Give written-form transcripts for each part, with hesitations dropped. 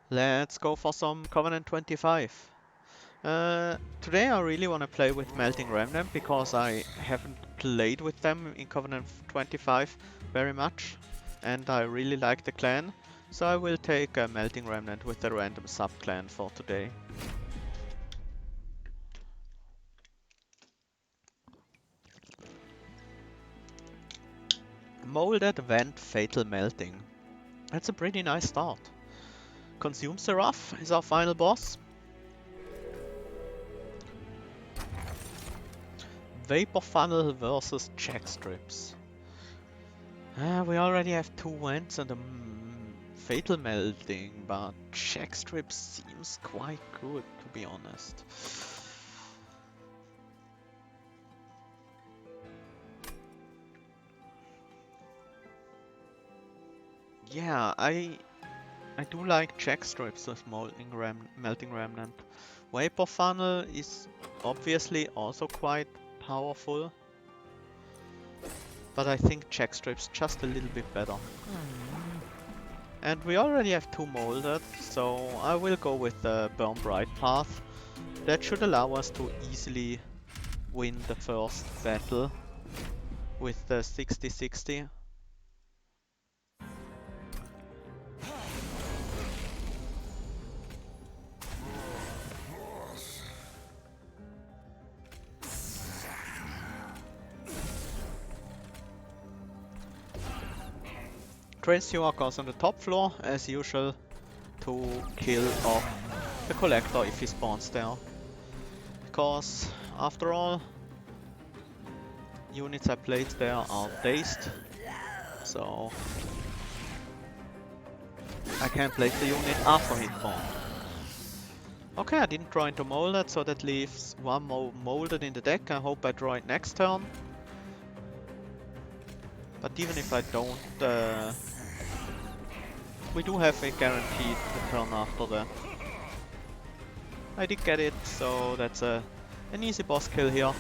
Let's go for some Covenant 25. Today I really want to play with Melting Remnant because I haven't played with them in Covenant 25 very much and I really like the clan, so I will take a Melting Remnant with a random sub-clan for today. Molded Vent Fatal Melting. That's a pretty nice start. Consume Seraph is our final boss. Vapor Funnel versus Check Strips. We already have 2 vents and a fatal melting, but check strip seems quite good, to be honest. Yeah, I do like check strips with melting remnant. Vapor funnel is obviously also quite powerful, but I think check strips just a little bit better. And we already have 2 molded, so I will go with the Burn Bright path. That should allow us to easily win the first battle with the 60-60. Tracer goes on the top floor, as usual, to kill off the collector if he spawns there. Because, after all, units I played there are dazed, so I can't place the unit after he spawned. Okay, I didn't draw into molded, so that leaves one molded in the deck. I hope I draw it next turn. But even if I don't, we do have a guaranteed turn after that. I did get it, so that's an easy boss kill here.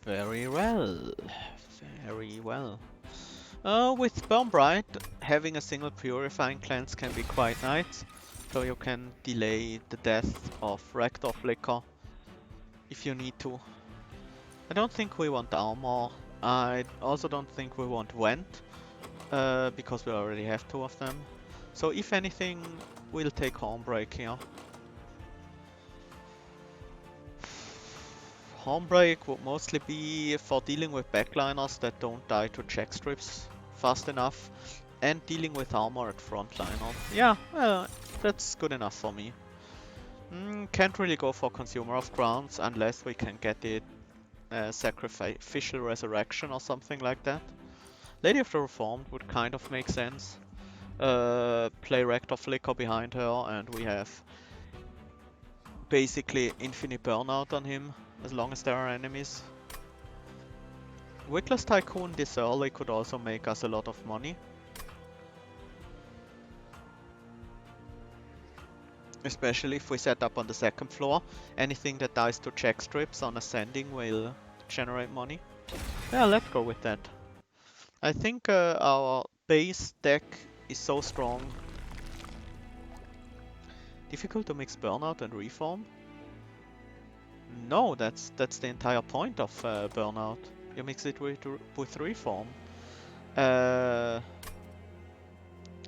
Very well. Very well. With Burn Bright, having a single purifying cleanse can be quite nice, so you can delay the death of Rector Flicker if you need to. I don't think we want armor. I also don't think we want Vent, because we already have 2 of them. So if anything, we'll take Hornbreak here. Hornbreak would mostly be for dealing with backliners that don't die to check strips fast enough, and dealing with armor at frontliner. Yeah, that's good enough for me. Can't really go for Consumer of Grounds unless we can get it Sacrificial Resurrection or something like that. Lady of the Reformed would kind of make sense. Play Rector Flicker behind her and we have basically infinite burnout on him as long as there are enemies. Witless Tycoon this early could also make us a lot of money. Especially if we set up on the 2nd floor. Anything that dies to check strips on ascending will generate money. Yeah, let's go with that. I think our base deck is so strong. Difficult to mix Burnout and Reform? No, that's the entire point of Burnout. You mix it with Reform.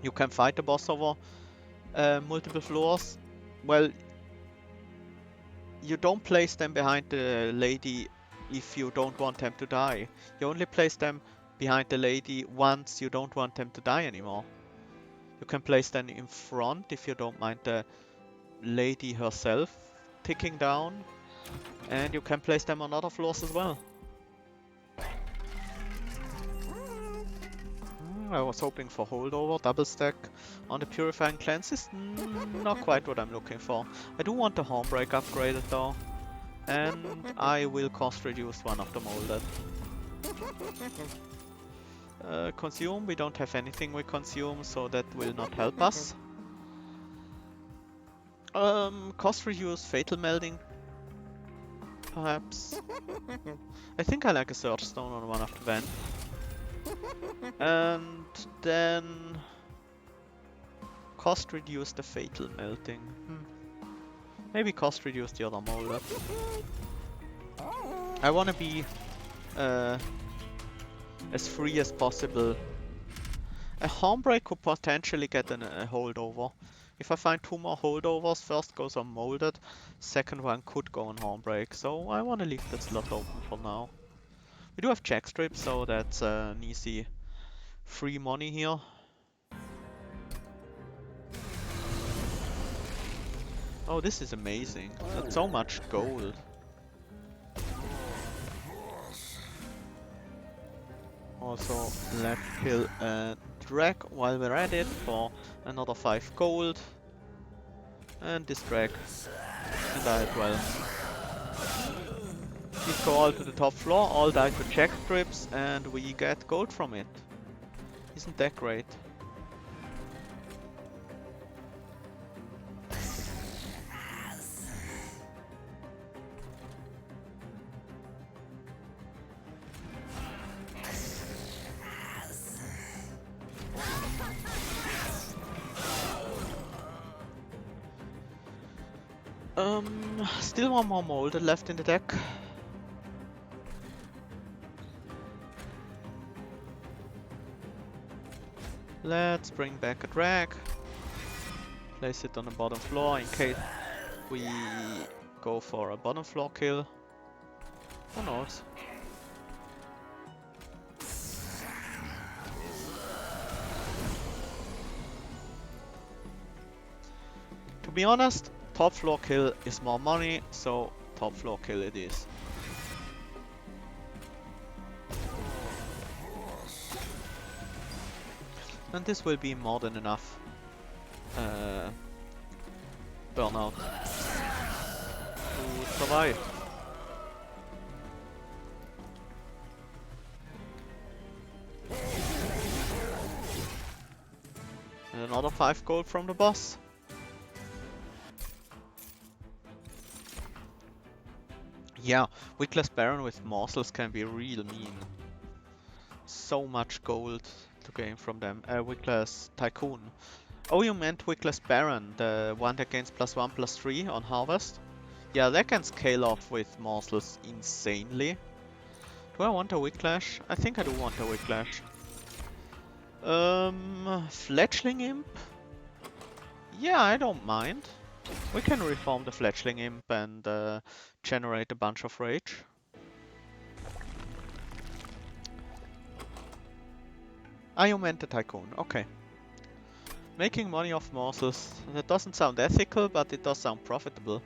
You can fight the boss over multiple floors. Well, you don't place them behind the lady if you don't want them to die. You only place them behind the lady once you don't want them to die anymore. You can place them in front if you don't mind the lady herself ticking down, and you can place them on other floors as well. I was hoping for holdover, double stack on the Purifying Cleanses, not quite what I'm looking for. I do want the Hornbreak upgraded though, and I will cost reduce one of the molded. Consume, we don't have anything we consume, so that will not help us. Cost reduce Fatal Melting perhaps. I think I like a Search Stone on one of the vents. And then cost reduce the Fatal Melting. Maybe cost reduce the other molded. I wanna be as free as possible. A Hornbreak could potentially get a holdover. If I find 2 more holdovers, first goes on molded, second one could go on Hornbreak, so I wanna leave that slot open for now. We do have check strips, so that's an easy free money here. Oh, this is amazing. That's so much gold. Also, let's kill a drag while we're at it for another 5 gold. And this drag. And die as well. These go all to the top floor, all die to check strips, and we get gold from it. Isn't that great? Still one more molded left in the deck. Let's bring back a drag. Place it on the bottom floor in case we go for a bottom floor kill. Who knows? To be honest, top floor kill is more money, so top floor kill it is. And this will be more than enough burnout to survive. And another 5 gold from the boss. Yeah, Wickless Baron with morsels can be real mean. So much gold to gain from them. Wickless Tycoon. Oh, you meant Wickless Baron, the one that gains +1/+3 on harvest? Yeah, that can scale off with morsels insanely. Do I want a Wicklash? I think I do want a Wicklash. Fledgling Imp? Yeah, I don't mind. We can reform the Fledgling Imp and generate a bunch of rage. Ah, you meant the Tycoon, okay. Making money off morsels. That doesn't sound ethical, but it does sound profitable.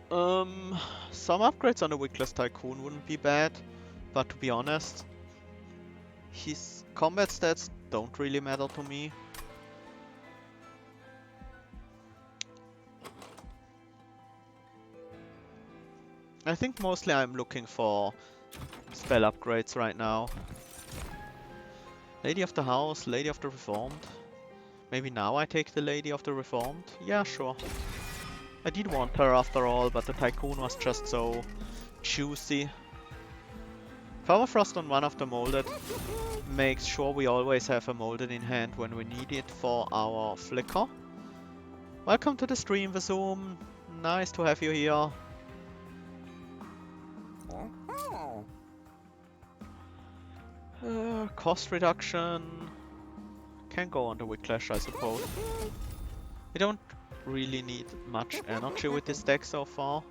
Some upgrades on the Wickless Tycoon wouldn't be bad, but to be honest, his combat stats don't really matter to me. I think mostly I'm looking for spell upgrades right now. Lady of the House, Lady of the Reformed. Maybe now I take the Lady of the Reformed? Yeah, sure. I did want her after all, but the Tycoon was just so juicy. Powerfrost on one of the molded makes sure we always have a molded in hand when we need it for our flicker. Welcome to the stream, Vazoom. Nice to have you here. Cost reduction can go on the Wicklash, I suppose. We don't really need much energy with this deck so far.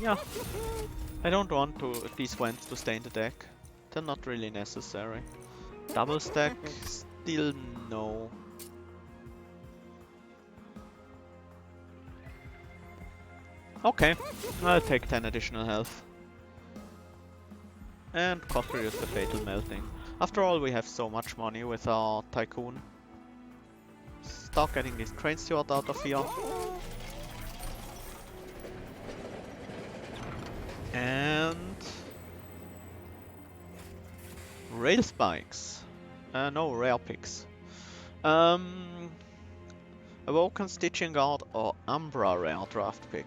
Yeah, I don't want these Vents to stay in the deck. They're not really necessary. Double stack? Still no. Okay, I'll take 10 additional health. And cost reduce the Fatal Melting. After all, we have so much money with our Tycoon. Start getting this Train Steward out of here. And... Rail Spikes. No, Rare Picks. Awoken, Stitching Guard, or Umbra rare draft pick.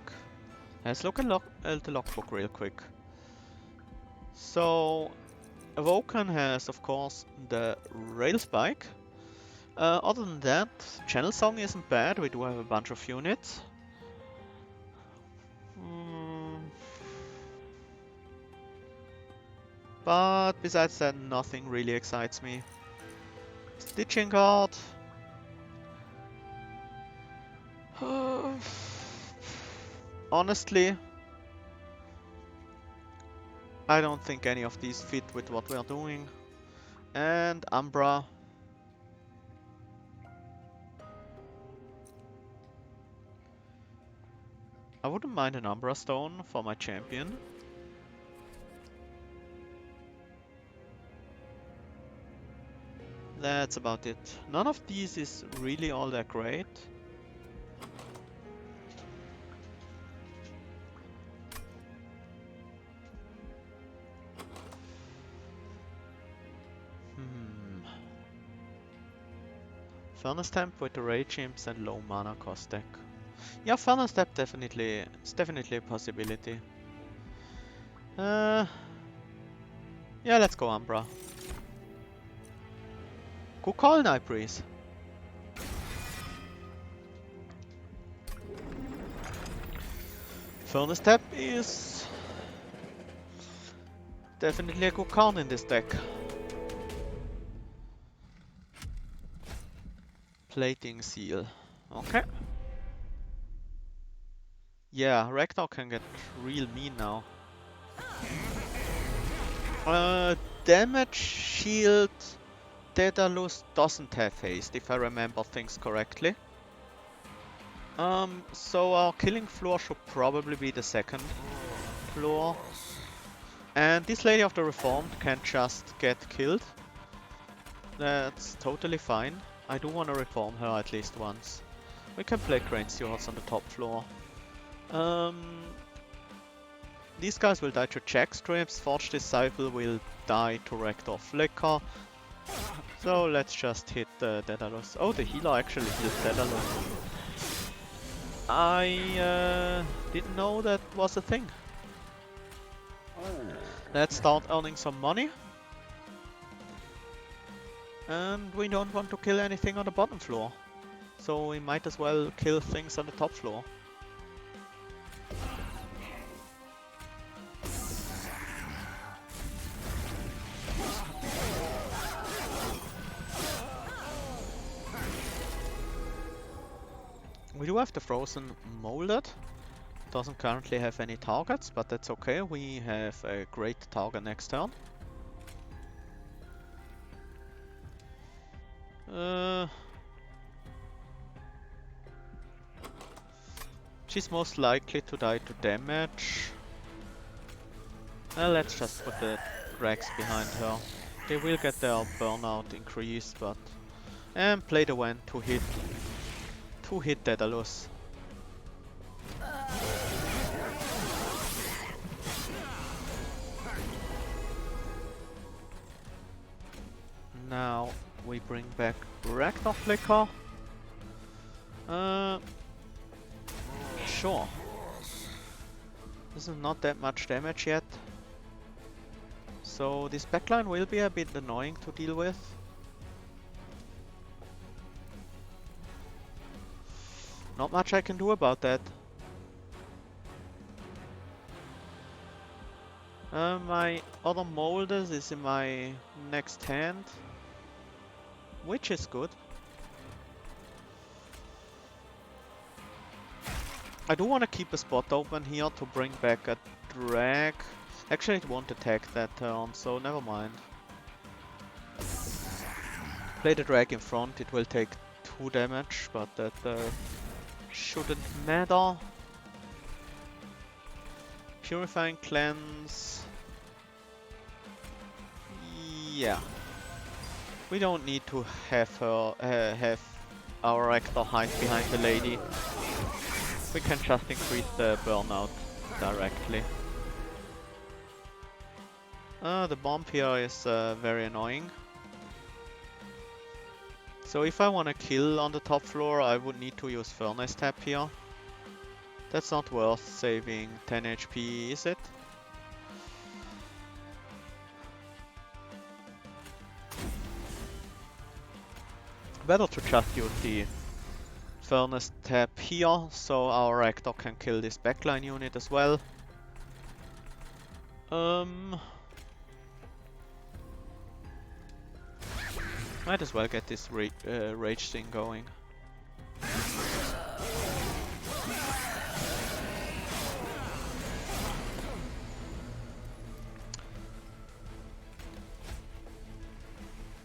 Let's look at the logbook real quick. So, Awoken has, of course, the Rail Spike. Other than that, Channel Song isn't bad. We do have a bunch of units. But besides that, nothing really excites me. Stitching Guard. Honestly, I don't think any of these fit with what we are doing. And Umbra. I wouldn't mind an Umbra Stone for my champion. That's about it. None of these is really all that great. Furnace Temp with the Rage Imps and low mana cost deck. Yeah, Furnace Temp is definitely a possibility. Yeah, let's go Umbra. Good call, Night Breeze. Furnace Tap is definitely a good card in this deck. Plating Seal. Okay. Yeah, Ragnar can get real mean now. Damage Shield Daedalus doesn't have haste, if I remember things correctly. So our killing floor should probably be the second floor. And this Lady of the Reformed can just get killed. That's totally fine. I do want to reform her at least once. We can play Crane Stewards on the top floor. These guys will die to check strips. Forge Disciple will die to Rector Flicker. So let's just hit the Daedalus. Oh, the healer actually healed Daedalus. I didn't know that was a thing. Let's start earning some money. And we don't want to kill anything on the bottom floor. So we might as well kill things on the top floor. We do have the Frozen Molded. Doesn't currently have any targets, but that's okay. We have a great target next turn. She's most likely to die to damage. Let's just put the Drags behind her. They will get their burnout increased, but... And play the Wand to hit Daedalus. Now we bring back Ragnar Flicker. Sure. This is not that much damage yet. So this backline will be a bit annoying to deal with. Not much I can do about that. My other Molders is in my next hand, which is good. I do want to keep a spot open here to bring back a drag. Actually, it won't attack that turn, so never mind. Play the drag in front, it will take 2 damage, but that shouldn't matter. Purifying Cleanse. Yeah. We don't need to have her have our actor hide behind the lady. We can just increase the burnout directly. The bomb here is very annoying. So if I want to kill on the top floor, I would need to use Furnace Tap here. That's not worth saving 10 HP, is it? Better to just use the Furnace Tap here, so our Reactor can kill this backline unit as well. Might as well get this rage thing going.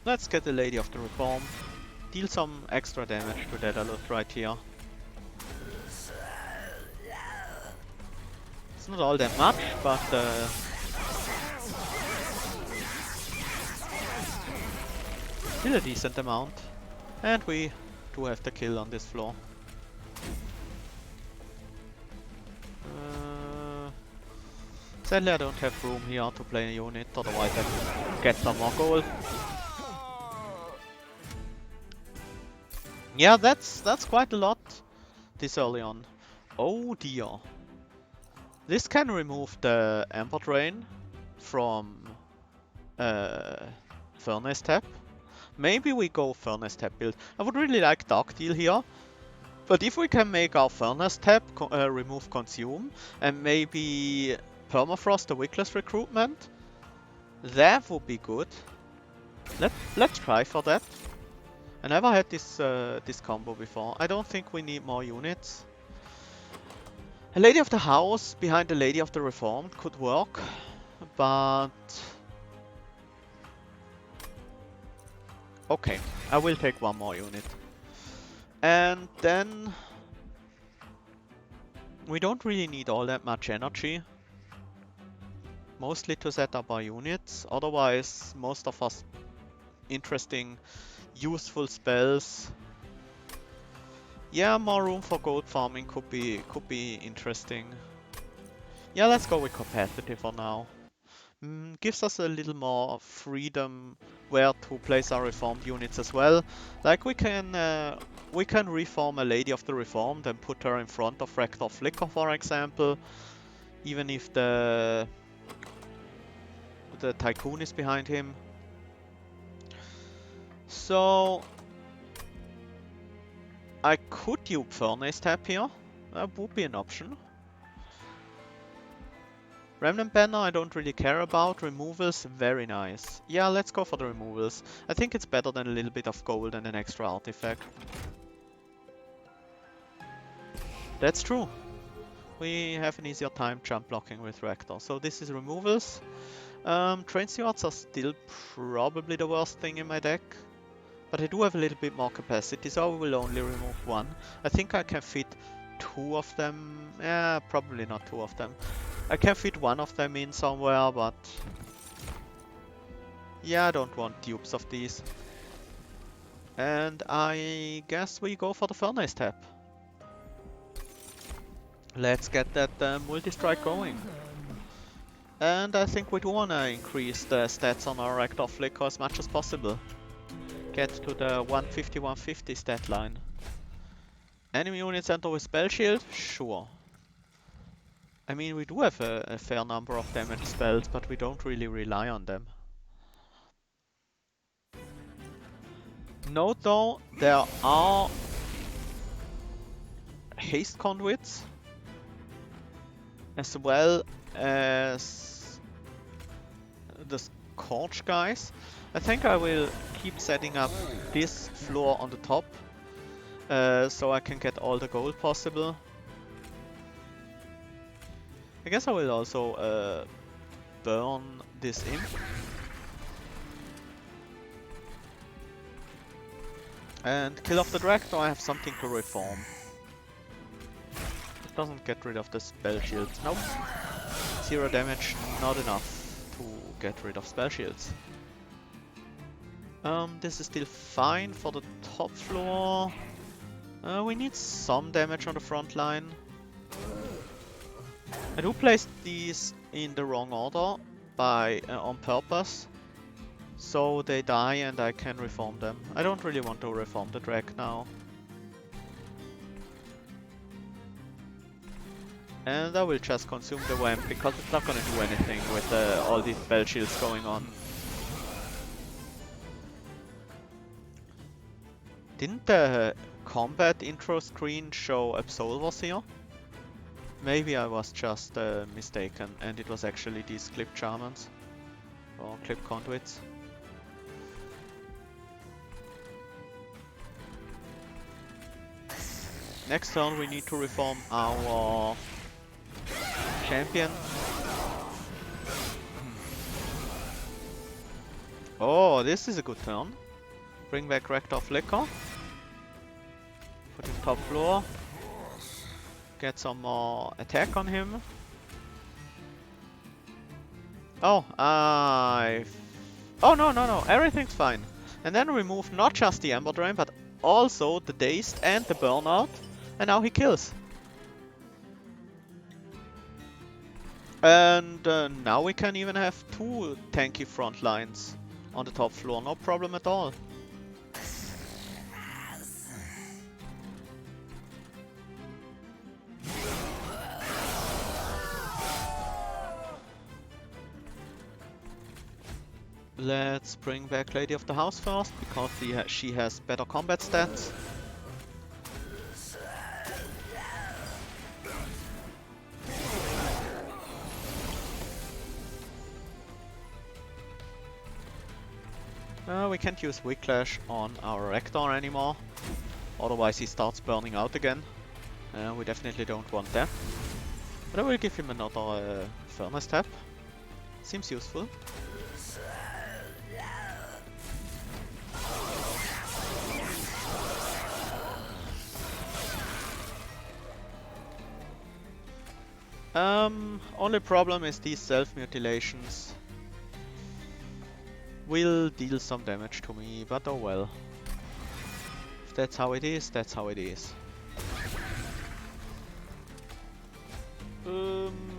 Let's get the Lady of the Reform. Deal some extra damage to Daedalus right here. It's not all that much, but still a decent amount. And we do have the kill on this floor. Sadly I don't have room here to play a unit, otherwise I could get some more gold. Yeah, that's quite a lot this early on. Oh dear. This can remove the Ember Drain from Furnace Tap. Maybe we go Furnace Tap build. I would really like Dark Deal here. But if we can make our Furnace Tap remove Consume and maybe Permafrost the Wickless Recruitment, that would be good. Let's try for that. I never had this this combo before. I don't think we need more units. A Lady of the House behind the Lady of the Reformed could work, but okay, I will take one more unit. And then we don't really need all that much energy. Mostly to set up our units, otherwise most of us interesting useful spells. Yeah, more room for gold farming could be interesting. Yeah, let's go with Capacity for now. Gives us a little more freedom where to place our reformed units as well. Like we can reform a Lady of the Reformed and put her in front of Rector Flicker, for example, even if the Tycoon is behind him. So I could dupe Furnace Tap here. That would be an option. Remnant Banner I don't really care about. Removals, very nice. Yeah, let's go for the removals. I think it's better than a little bit of gold and an extra artifact. That's true. We have an easier time jump blocking with Rector. So this is removals. Train Stewards are still probably the worst thing in my deck. But I do have a little bit more capacity, so I will only remove one. I think I can fit two of them. Yeah, probably not two of them. I can fit one of them in somewhere, but yeah, I don't want dupes of these. And I guess we go for the Furnace Tap. Let's get that multi-strike going. And I think we do want to increase the stats on our Rector Flicker as much as possible. Get to the 150-150 stat line. Enemy units enter with Spell Shield? Sure. I mean, we do have a fair number of damage spells, but we don't really rely on them. Note though, there are haste conduits, as well as the Scorch guys. I think I will keep setting up this floor on the top, so I can get all the gold possible. I guess I will also burn this imp. And kill off the Drag, so I have something to reform. It doesn't get rid of the spell shields. Nope. 0 damage, not enough to get rid of spell shields. This is still fine for the top floor. We need some damage on the front line. I do place these in the wrong order by on purpose. So they die and I can reform them. I don't really want to reform the drag now. And I will just consume the vamp because it's not gonna do anything with all these spell shields going on. Didn't the combat intro screen show Absolvers here? Maybe I was just mistaken and it was actually these clip shamans or clip conduits. Next turn we need to reform our champion. Oh, this is a good turn. Bring back Rector Flicker. Put him top floor. Get some more attack on him. Oh, oh no, everything's fine. And then remove not just the Ember Drain, but also the Dazed and the Burnout. And now he kills. And now we can even have 2 tanky front lines on the top floor, no problem at all. Let's bring back Lady of the House first, because she has better combat stats. We can't use Whiplash on our Rector anymore, otherwise he starts burning out again. We definitely don't want that. But I will give him another Furnace tap. Seems useful. Only problem is these self-mutilations will deal some damage to me, but oh well. If that's how it is, that's how it is.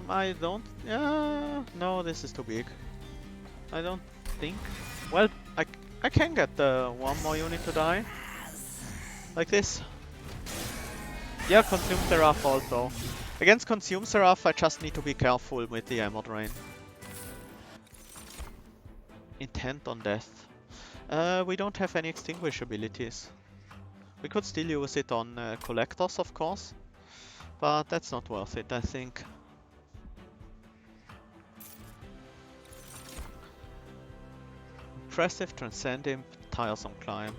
I don't... no, this is too big. I don't think... Well, I can get one more unit to die. Like this. Yeah, Consume Seraph also. Against Consume Seraph, I just need to be careful with the Ammo Drain. Intent on Death. We don't have any Extinguish abilities. We could still use it on Collectors, of course. But that's not worth it, I think. Impressive, Transcend Imp, Tiresome Climb.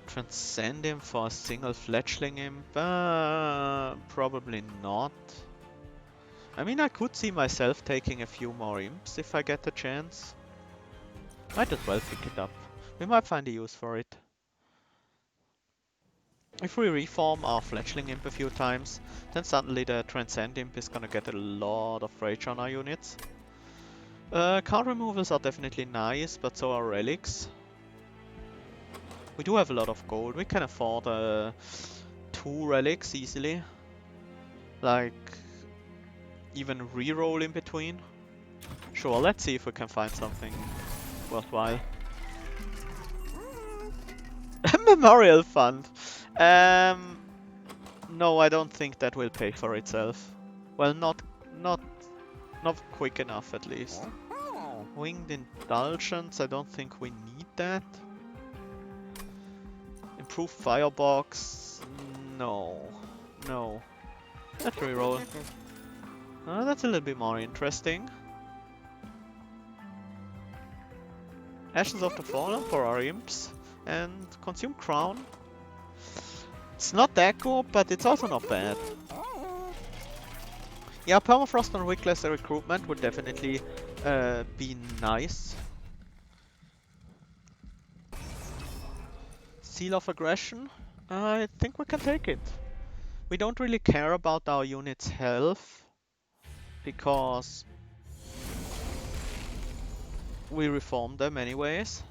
Transcend Imp for a single Fledgling Imp? Probably not. I mean, I could see myself taking a few more Imps if I get the chance. Might as well pick it up. We might find a use for it. If we reform our Fledgling Imp a few times, then suddenly the Transcend Imp is gonna get a lot of rage on our units. Card removals are definitely nice, but so are relics. We do have a lot of gold. We can afford 2 relics easily. Like, even reroll in between. Sure, let's see if we can find something worthwhile. Memorial Fund. No, I don't think that will pay for itself. Well, not quick enough at least. Winged Indulgence, I don't think we need that. Improved Firebox, no. Let's reroll. That's a little bit more interesting. Ashes of the Fallen for our Imps. And Consume Crown. It's not that good, but it's also not bad. Yeah, Permafrost on Wickless recruitment would definitely be nice. Seal of Aggression? I think we can take it. We don't really care about our unit's health, because we reform them anyways.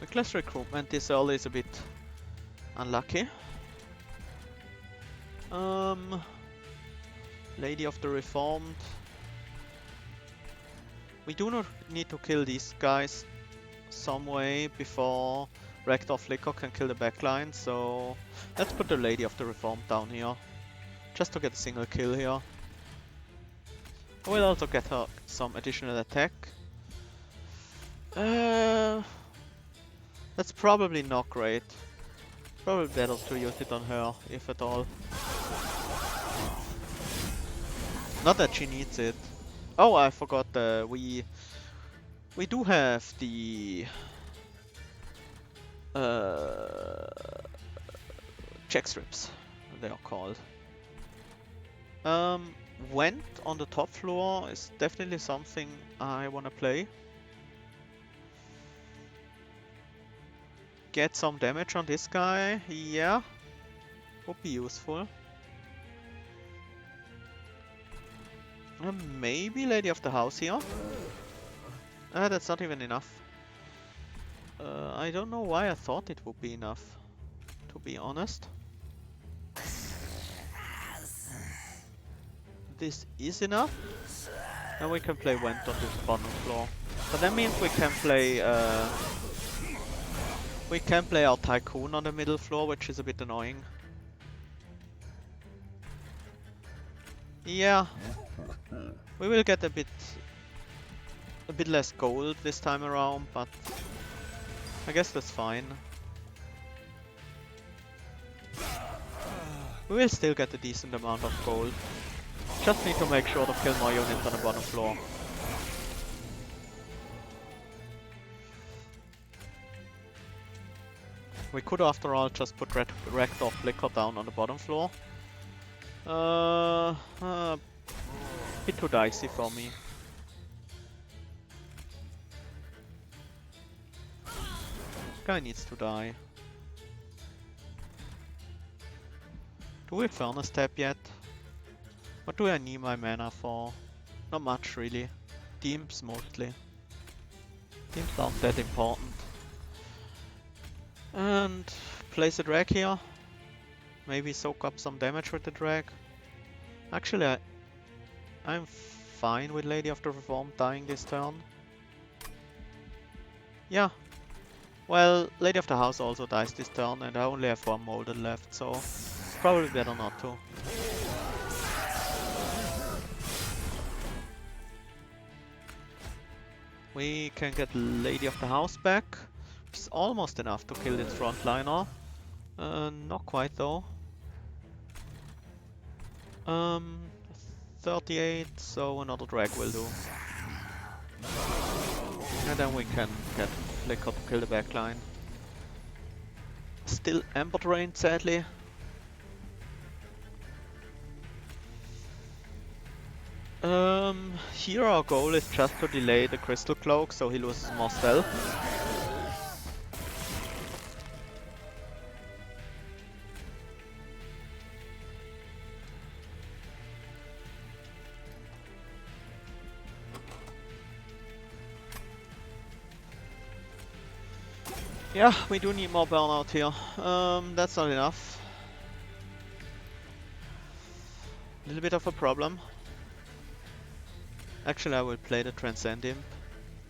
The class recruitment this early is a bit unlucky. Lady of the Reformed. We do not need to kill these guys some way before Rector Flicker can kill the backline, so let's put the Lady of the Reformed down here. Just to get a single kill here. We'll also get her some additional attack. That's probably not great. Probably better to use it on her, if at all. Not that she needs it. Oh, I forgot, we do have the check strips, they are called. Went on the top floor is definitely something I wanna play. Get some damage on this guy, yeah, would be useful. Maybe Lady of the House here. That's not even enough. I don't know why I thought it would be enough, to be honest. This is enough. And we can play Went on this bottom floor. But that means we can play our Tycoon on the middle floor, which is a bit annoying. Yeah. We will get a bit less gold this time around, but I guess that's fine. We will still get a decent amount of gold. Just need to make sure to kill more units on the bottom floor. We could after all just put Rector Flicker down on the bottom floor. Bit too dicey for me. Guy needs to die. Do we Furnace Tap yet? What do I need my mana for? Not much really. Teams mostly. Teams aren't that important. And place a drag here. Maybe soak up some damage with the drag. Actually, I'm fine with Lady of the Reformed dying this turn. Yeah. Well, Lady of the House also dies this turn, and I only have one molded left, so it's probably better not to. We can get Lady of the House back, which is almost enough to kill this frontliner. Not quite though. 38, so another drag will do. And then we can get Flicker to kill the backline. Still Ember Drain, sadly. Here our goal is just to delay the Crystal Cloak so he loses more stealth. Yeah, we do need more burnout here. That's not enough. A little bit of a problem. Actually, I will play the Transcend Imp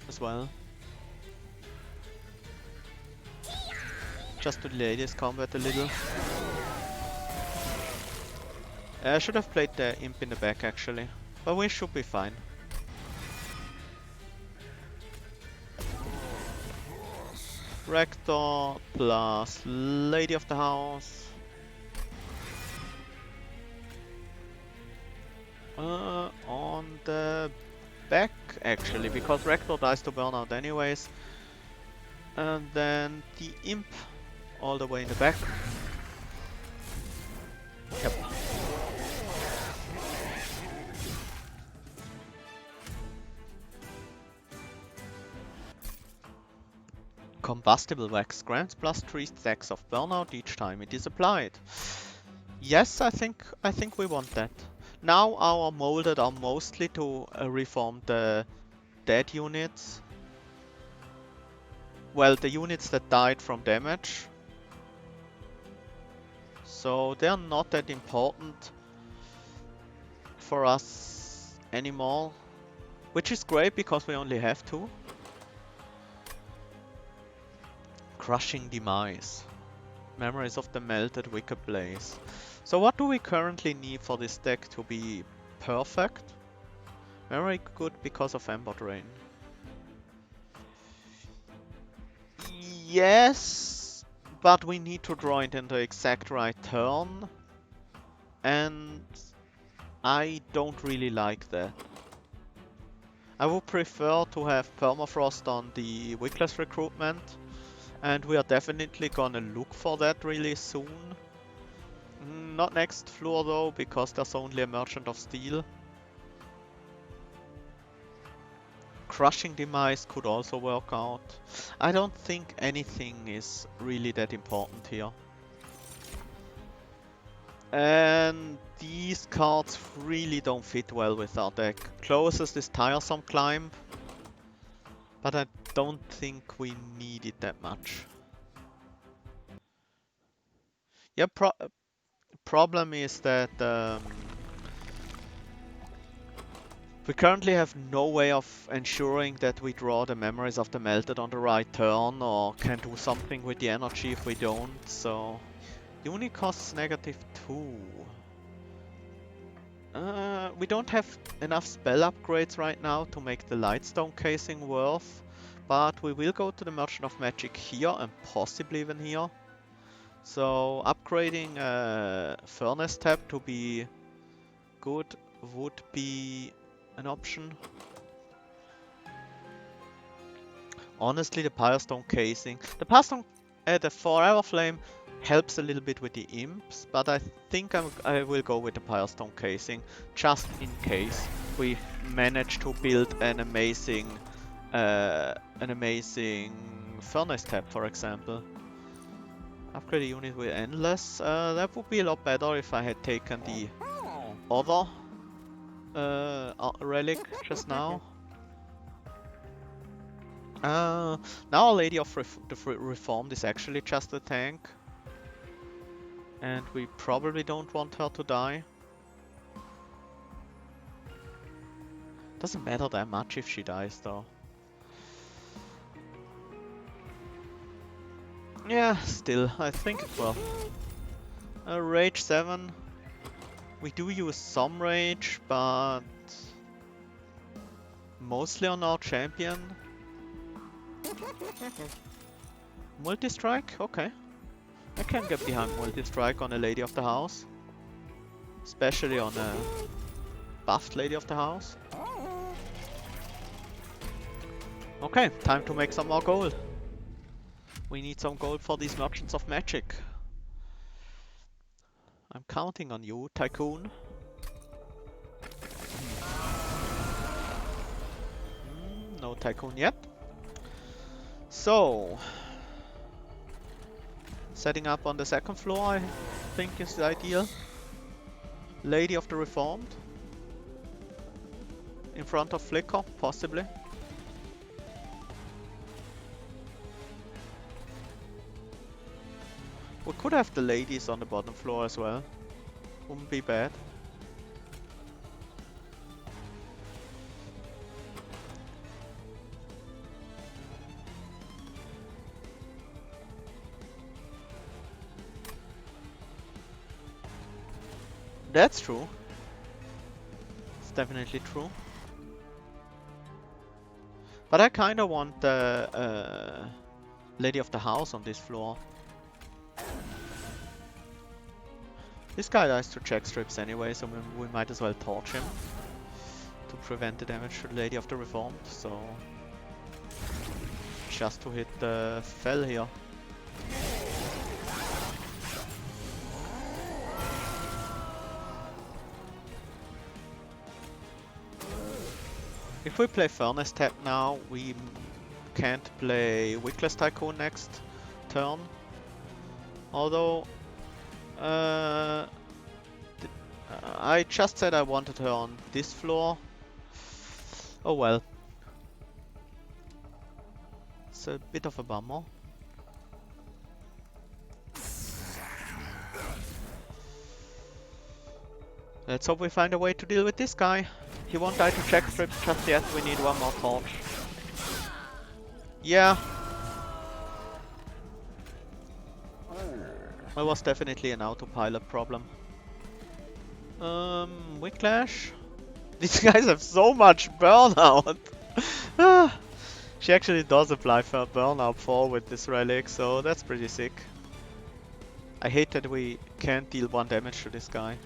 as well. Just to delay this combat a little. I should have played the Imp in the back actually, but we should be fine. Rector plus Lady of the House. On the back actually, because Rector dies to burnout anyways. And then the Imp all the way in the back. Yep. Combustible wax grants plus 3 stacks of burnout each time it is applied. Yes, I think we want that. Now our molded are mostly to reform the dead units. well, the units that died from damage. So they're not that important for us anymore. Which is great because we only have 2. Crushing Demise. Memories of the Melted Wicked Blaze. So what do we currently need for this deck to be perfect? Very good because of Ember Drain. Yes, but we need to draw it in the exact right turn. And I don't really like that. I would prefer to have Permafrost on the Wickless recruitment. And we are definitely gonna look for that really soon. Not next floor though, because there's only a Merchant of Steel. Crushing Demise could also work out. I don't think anything is really that important here. And these cards really don't fit well with our deck. Closest is Tiresome Climb, but I don't think we need it that much. Yeah, problem is that we currently have no way of ensuring that we draw the Memories of the Melted on the right turn, or can do something with the energy if we don't, so... Unit costs -2. We don't have enough spell upgrades right now to make the Lightstone casing worth, but we will go to the Merchant of Magic here and possibly even here. So upgrading Furnace tab to be good would be an option. Honestly, the Firestone casing, the Forever Flame helps a little bit with the imps, but I think I will go with the Firestone casing just in case we manage to build an amazing Furnace tab, for example. Upgrade a unit with Endless. That would be a lot better if I had taken the other relic just now. Now Our Lady of Reformed is actually just a tank. And we probably don't want her to die. Doesn't matter that much if she dies though. Yeah, still, I think it will. Rage 7. We do use some rage, but mostly on our champion. Multi-strike? Okay. I can get behind multi-strike on a Lady of the House. Especially on a buffed Lady of the House. Okay, time to make some more gold. We need some gold for these Merchants of Magic. I'm counting on you, Tycoon. No Tycoon yet. So, setting up on the second floor I think is the ideal. Lady of the Reformed. In front of Flicker, possibly. We could have the ladies on the bottom floor as well. Wouldn't be bad. That's true. It's definitely true. But I kinda want the Lady of the House on this floor. This guy dies to check strips anyway, so we might as well torch him to prevent the damage to the Lady of the Reformed, so just to hit the fell here. If we play Furnace Tap now, we can't play Wickless Tycoon next turn. Although, I just said I wanted her on this floor. Oh well. That's a bit of a bummer. Let's hope we find a way to deal with this guy. He won't die to check strips just yet, we need one more torch. Yeah. It was definitely an autopilot problem. Whiplash? These guys have so much burnout! She actually does apply for a burnout 4 with this relic, so that's pretty sick. I hate that we can't deal 1 damage to this guy.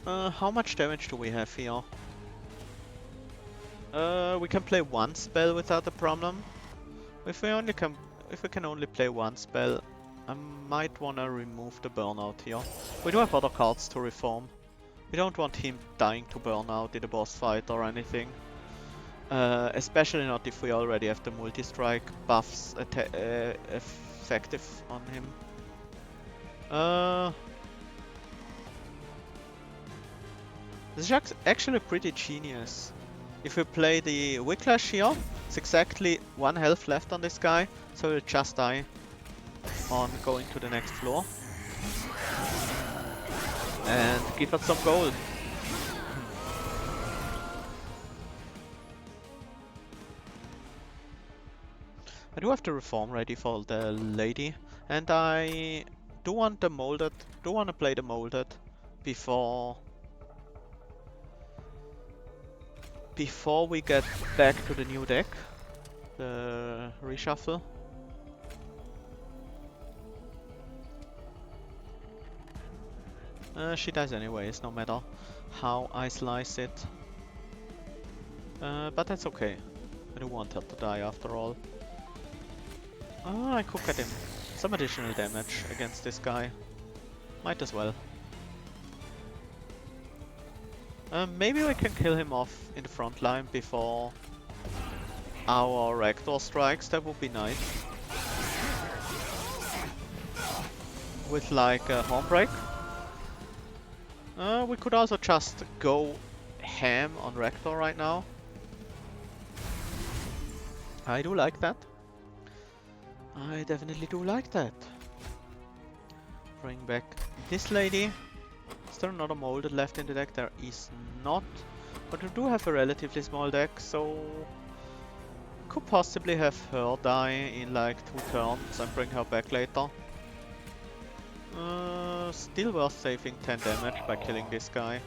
How much damage do we have here? We can play 1 spell without a problem. If we can only play 1 spell, I might wanna remove the burnout here. We do have other cards to reform. We don't want him dying to burnout in a boss fight or anything. Especially not if we already have the multi-strike buffs effective on him. This is actually pretty genius. If we play the Whiplash here, it's exactly 1 health left on this guy, so he'll just die on going to the next floor. And give us some gold. I do have the reform ready for the lady, and I do want to play the molded before we get back to the new deck, the reshuffle. She dies anyways, no matter how I slice it. But that's okay. I don't want her to die after all. I could get him some additional damage against this guy. Might as well. Maybe we can kill him off in the front line before our Rector strikes, that would be nice. With like a Hornbreak. We could also just go ham on Rector right now. I do like that. I definitely do like that. Bring back this lady. Is there another molded left in the deck? There is not. But we do have a relatively small deck, so could possibly have her die in like 2 turns and bring her back later. Still worth saving 10 damage by killing this guy.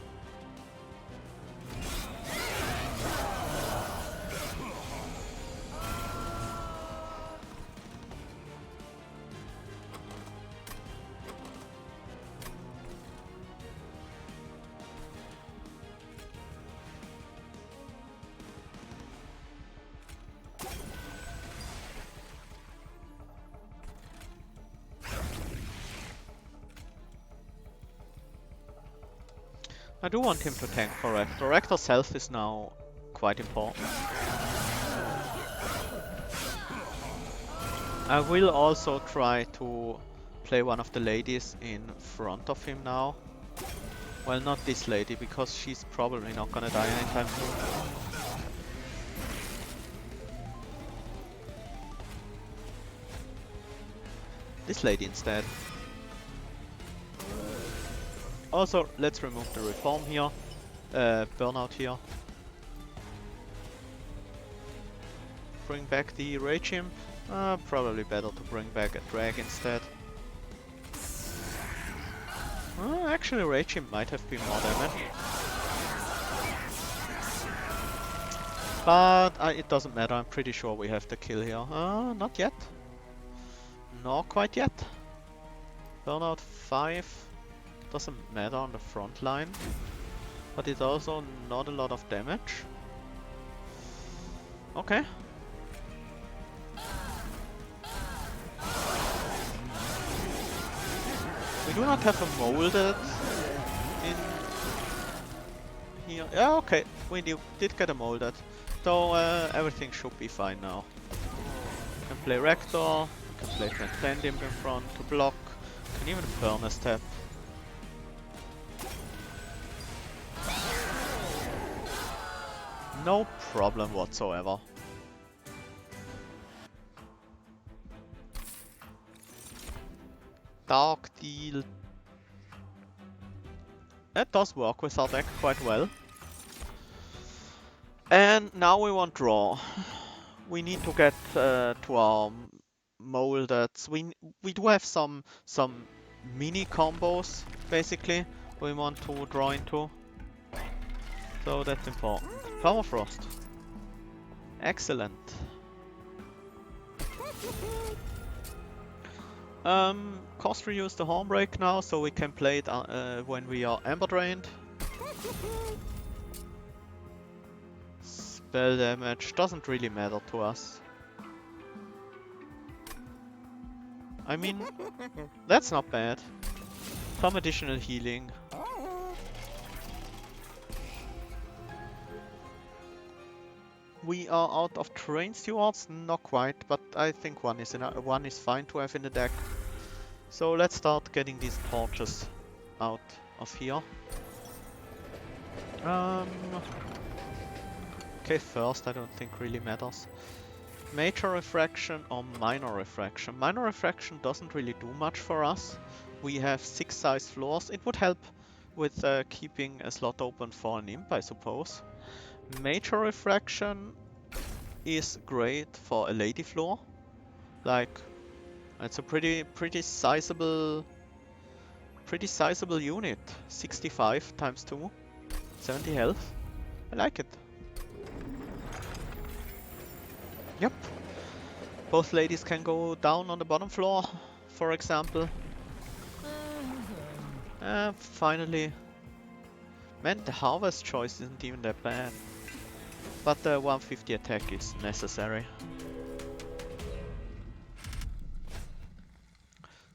I do want him to tank for Rector. Rector's health is now quite important. I will also try to play one of the ladies in front of him now. Well, not this lady, because she's probably not gonna die anytime soon. This lady instead. Also, let's remove the reform here, burnout here. Bring back the Rage Imp. Probably better to bring back a drag instead. Actually, Rage Imp might have been more damage. But it doesn't matter, I'm pretty sure we have the kill here. Not yet. Not quite yet. Burnout 5. Doesn't matter on the front line, but it's also not a lot of damage. Okay. We do not have a molded in here. Yeah, okay, we did get a molded, so everything should be fine now. We can play Rector, we can play Transcend Imp in front to block. Can even burn a step. No problem whatsoever. Dark Deal. That does work with our deck quite well. And now we want draw. We need to get to our molded. We do have some mini combos basically we want to draw into. So that's important. Permafrost. Excellent. Cost reduce the Hornbreak now, so we can play it when we are Ember Drained. Spell damage doesn't really matter to us. I mean, that's not bad. Some additional healing. We are out of Train Stewards? Not quite, but I think one is fine to have in the deck. So let's start getting these torches out of here. Okay, first I don't think really matters. Major Refraction or Minor Refraction? Minor Refraction doesn't really do much for us. We have 6 size floors. It would help with keeping a slot open for an imp, I suppose. Major Refraction is great for a lady floor. Like, it's a pretty sizable unit. 65 times 2, 70 health. I like it. Yep. Both ladies can go down on the bottom floor, for example. Finally. Man, the harvest choice isn't even that bad. But the 150 attack is necessary.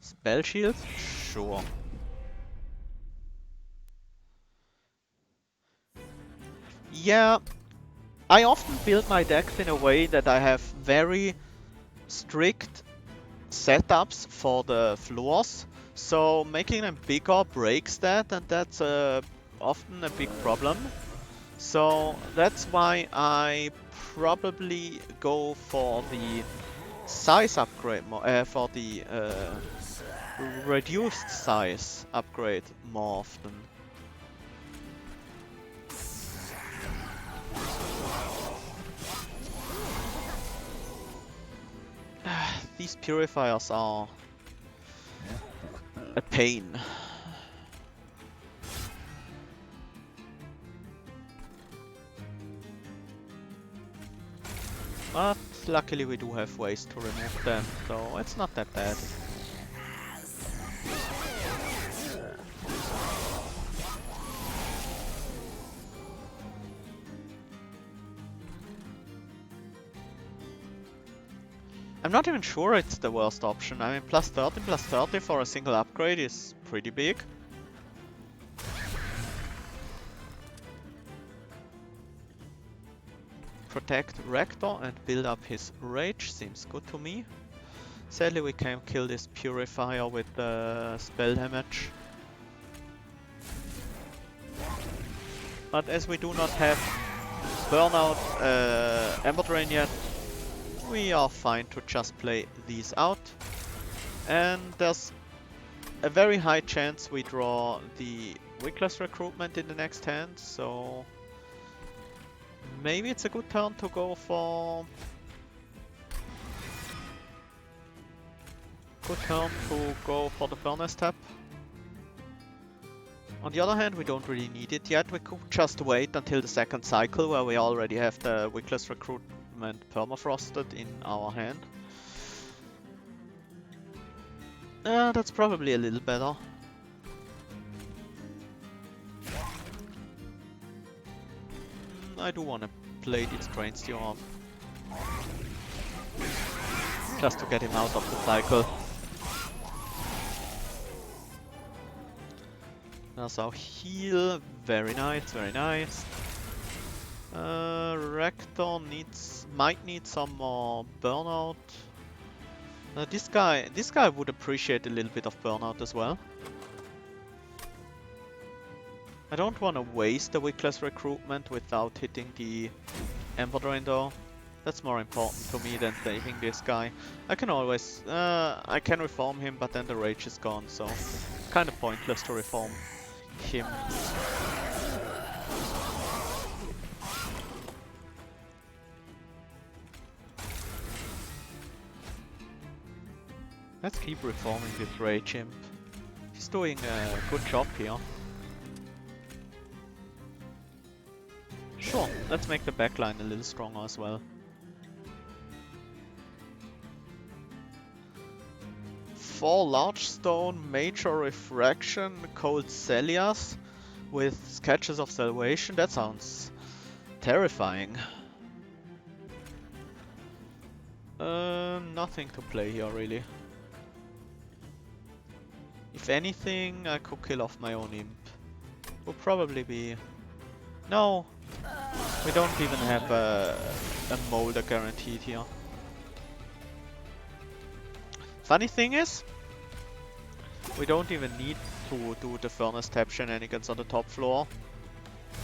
Spell shield? Sure. Yeah, I often build my decks in a way that I have very strict setups for the floors. So making them bigger breaks that, and that's often a big problem. So that's why I probably go for the size upgrade, for the reduced size upgrade more often. These purifiers are a pain. But luckily we do have ways to remove them, so it's not that bad. I'm not even sure it's the worst option. I mean, plus 30 for a single upgrade is pretty big. Protect Rector and build up his rage seems good to me. Sadly we can't kill this purifier with spell damage. But as we do not have Burnout Ember Drain yet, we are fine to just play these out. And there's a very high chance we draw the Wickless Recruitment in the next hand, so maybe it's a good turn to go for... the Furnace Tap. On the other hand, we don't really need it yet. We could just wait until the second cycle where we already have the Wickless Recruitment permafrosted in our hand. That's probably a little better. I do want to play these Train Steward. Just to get him out of the cycle. There's our heal. Very nice, very nice. Rector might need some more burnout. This guy would appreciate a little bit of burnout as well. I don't want to waste the wickless recruitment without hitting the Ember Drain though. That's more important to me than saving this guy. I can always, I can reform him, but then the rage is gone, so it's kind of pointless to reform him. Let's keep reforming this rage imp. He's doing a good job here. Sure, let's make the backline a little stronger as well. Four large stone, major refraction, cold Celias with sketches of salvation. That sounds terrifying. Nothing to play here really. If anything, I could kill off my own imp. Would probably be... No! We don't even have a molder guaranteed here. Funny thing is, we don't even need to do the furnace tap shenanigans on the top floor,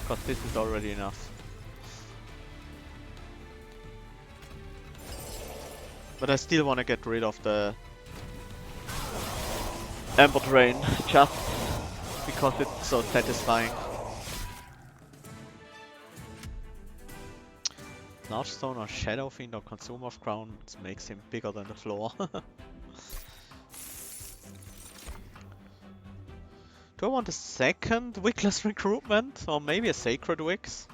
because this is already enough. But I still want to get rid of the Ember Drain, just because it's so satisfying. Large Stone or Shadow Fiend or Consumer of Crowns makes him bigger than the floor. Do I want a second Wickless recruitment? Or maybe a Sacred Wicks?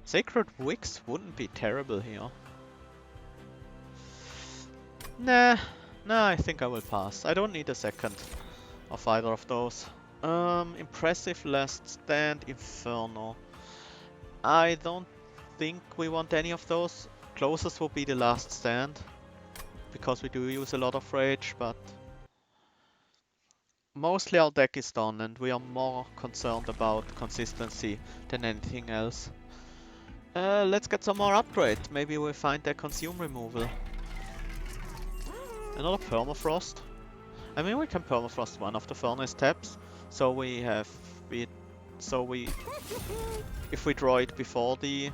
Sacred Wicks wouldn't be terrible here. Nah, I think I will pass. I don't need a second of either of those. Impressive Last Stand, Inferno. I don't think we want any of those. Closest will be the Last Stand, because we do use a lot of rage, but mostly our deck is done and we are more concerned about consistency than anything else. Let's get some more upgrades. Maybe we'll find the consume removal. Another permafrost. I mean, we can permafrost one of the furnace taps, so we have it. So we, if we draw it before the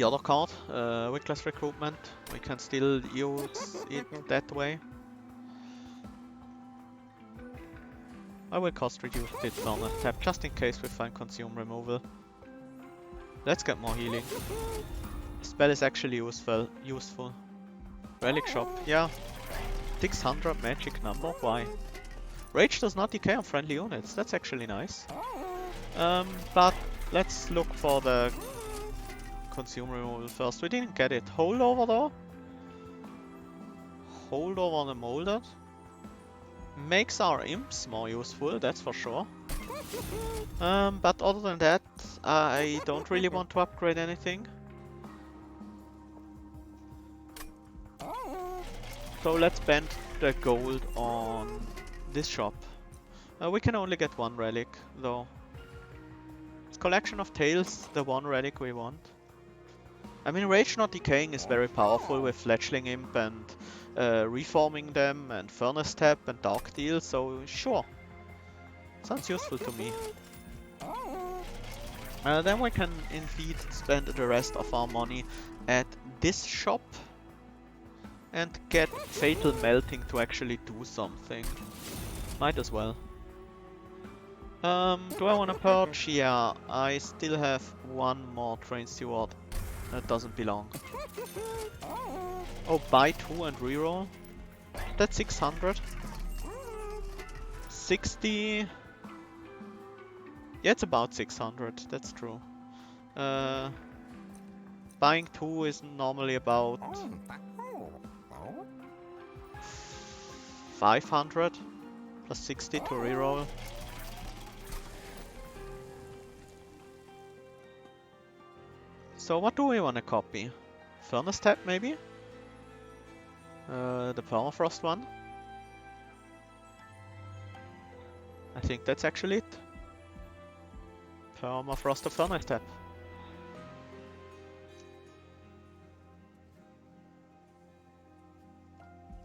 other card, Wickless Recruitment, we can still use it that way. I will cost reduce it furnace tap just in case we find consume removal. Let's get more healing. Spell is actually useful. Relic shop, yeah. 600 magic number, why? Rage does not decay on friendly units, that's actually nice. But let's look for the consume removal first. We didn't get it. Holdover though? Holdover on the molded? Makes our imps more useful, that's for sure. But other than that, I don't really want to upgrade anything. So let's spend the gold on this shop. We can only get one relic though. It's Collection of Tales, the one relic we want. I mean, Rage Not Decaying is very powerful with Fledgling Imp and reforming them and Furnace Tap and Dark Deal, so sure. Sounds useful to me. Then we can indeed spend the rest of our money at this shop and get Fatal Melting to actually do something. Might as well. Do I want to purge? Yeah, I still have one more Train Steward that doesn't belong. Oh, buy 2 and reroll? That's 600. 60... Yeah, it's about 600, that's true. Buying 2 is normally about 500 plus 60 to reroll. So what do we want to copy? Furnace Tap maybe? The Permafrost one? I think that's actually it. Permafrost or Furnace Tap.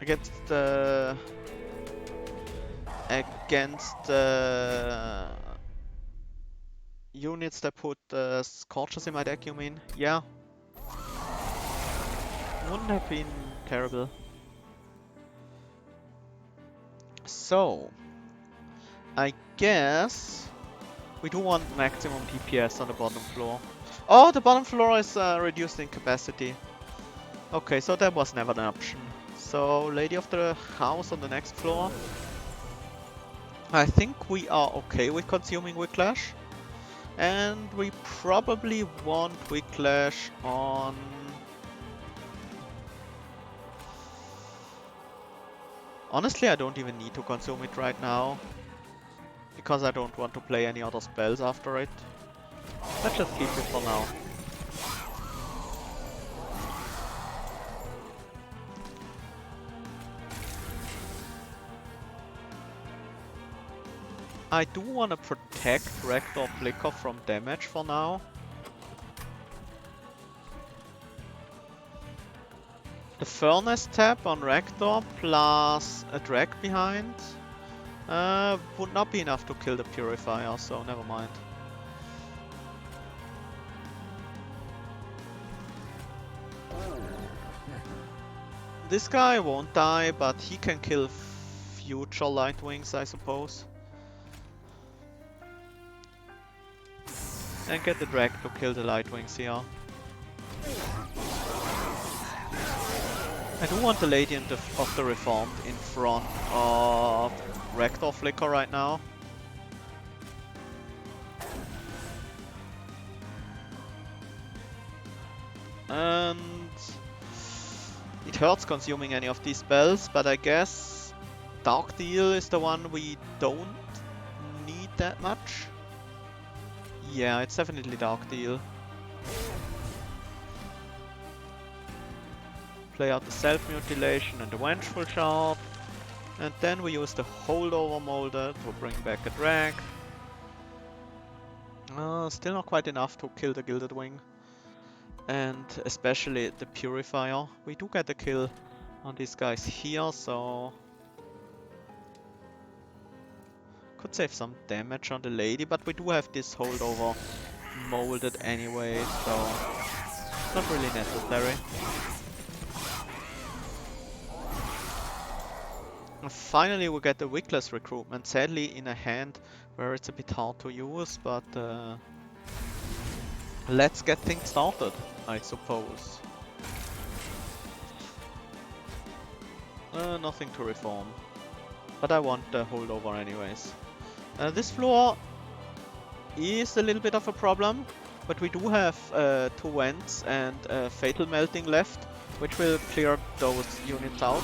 against the units that put Scorchers in my deck, you mean? Yeah. Wouldn't have been terrible. So, I guess we do want maximum DPS on the bottom floor. Oh, the bottom floor is reduced in capacity. Okay, so that was never an option. So, Lady of the House on the next floor. I think we are okay with consuming Whiplash. And we probably want Whiplash on... Honestly, I don't even need to consume it right now. Because I don't want to play any other spells after it. Let's just keep it for now. I do want to protect Rector Flicker from damage for now. The Furnace tap on Rector plus a drag behind would not be enough to kill the Purifier, so never mind. This guy won't die, but he can kill future Lightwings, I suppose. And get the drag to kill the Lightwings here. I do want the Lady of the Reformed in front of Rector Flicker right now. And it hurts consuming any of these spells, but I guess Dark Deal is the one we don't need that much. Yeah, it's definitely Dark Deal. Play out the Self-Mutilation and the Vengeful Shard. And then we use the Holdover Molder to bring back a drag. Still not quite enough to kill the Gilded Wing. And especially the Purifier. We do get a kill on these guys here, so... Could save some damage on the Lady, but we do have this Holdover molded anyway, so... Not really necessary. And finally we get the Wickless recruitment, sadly in a hand where it's a bit hard to use, but let's get things started, I suppose. Nothing to reform, but I want the holdover anyways. This floor is a little bit of a problem, but we do have 2 vents and Fatal Melting left, which will clear those units out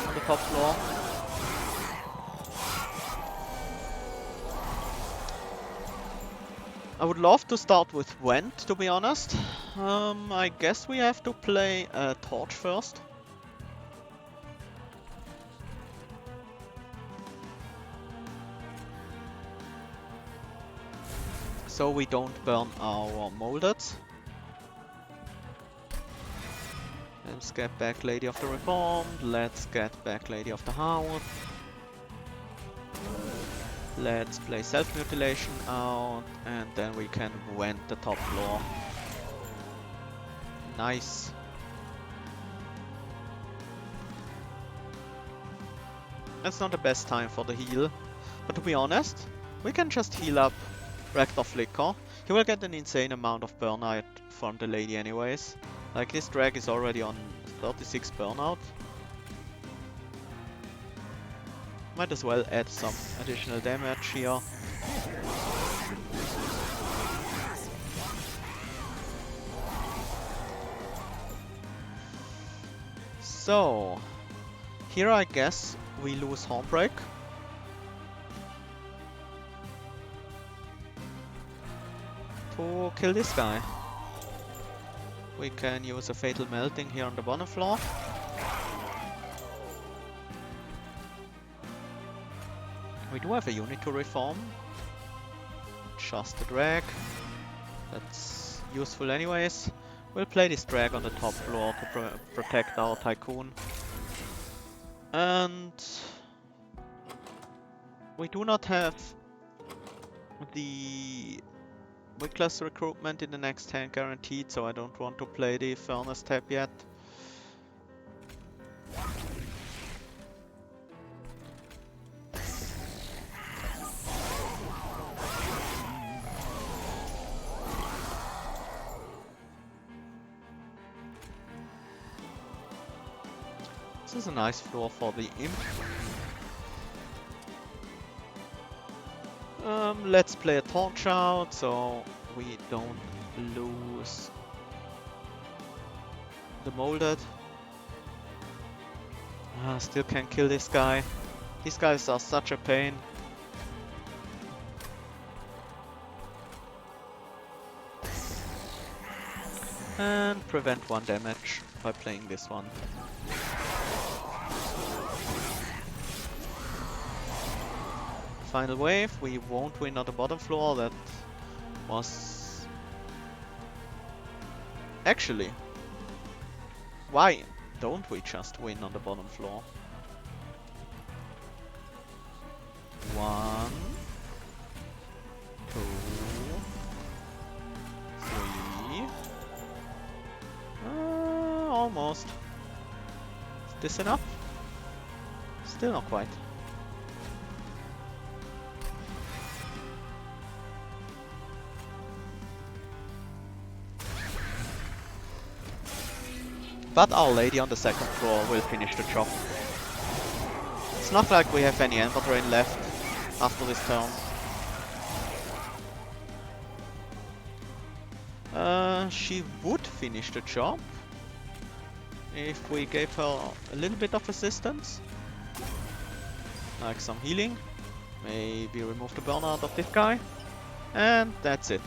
on the top floor. I would love to start with Vent, to be honest. I guess we have to play Torch first. So we don't burn our molded. Let's get back Lady of the Reformed. Let's get back Lady of the House. Let's play Self-Mutilation out, and then we can vent the top floor. Nice. That's not the best time for the heal, but to be honest, we can just heal up Rector Flicker. He will get an insane amount of burnout from the Lady anyways. Like, this drag is already on 36 burnout. Might as well add some additional damage here. So, here I guess we lose Hornbreak. To kill this guy. We can use a Fatal Melting here on the bottom floor. We do have a unit to reform. Just a drag. That's useful anyways. We'll play this drag on the top floor to protect our Tycoon. And we do not have the Wickler's recruitment in the next hand guaranteed, so I don't want to play the Furnace tab yet. This is a nice floor for the Imp. Let's play a Torch out, so we don't lose the Molded. Still can't kill this guy. These guys are such a pain. And prevent 1 damage by playing this one. Final wave, we won't win on the bottom floor, that was... Actually, why don't we just win on the bottom floor? 1, 2, 3... almost. Is this enough? Still not quite. But Our Lady on the second floor will finish the job. It's not like we have any Ember Drain left after this turn. She would finish the job if we gave her a little bit of assistance. Like some healing. Maybe remove the burnout of this guy. And that's it.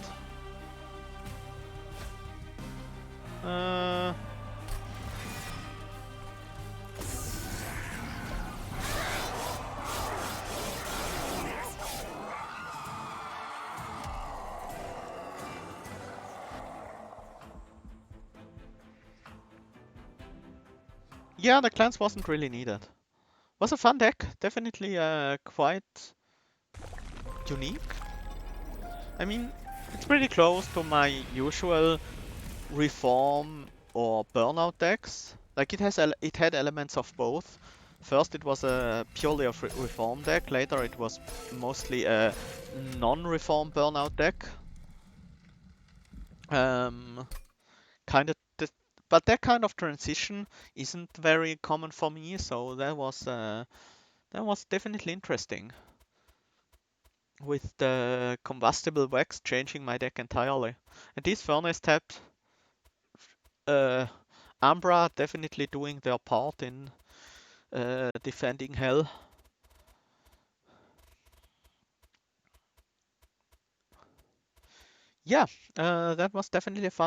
Yeah, the cleanse wasn't really needed. Was a fun deck, definitely quite unique. I mean, it's pretty close to my usual reform or burnout decks. Like it had elements of both. First it was a purely a reform deck, later it was mostly a non-reform burnout deck. But that kind of transition isn't very common for me, so that was definitely interesting. With the combustible wax changing my deck entirely. And these furnace tabs, Ambra definitely doing their part in defending Hell. Yeah, that was definitely a fun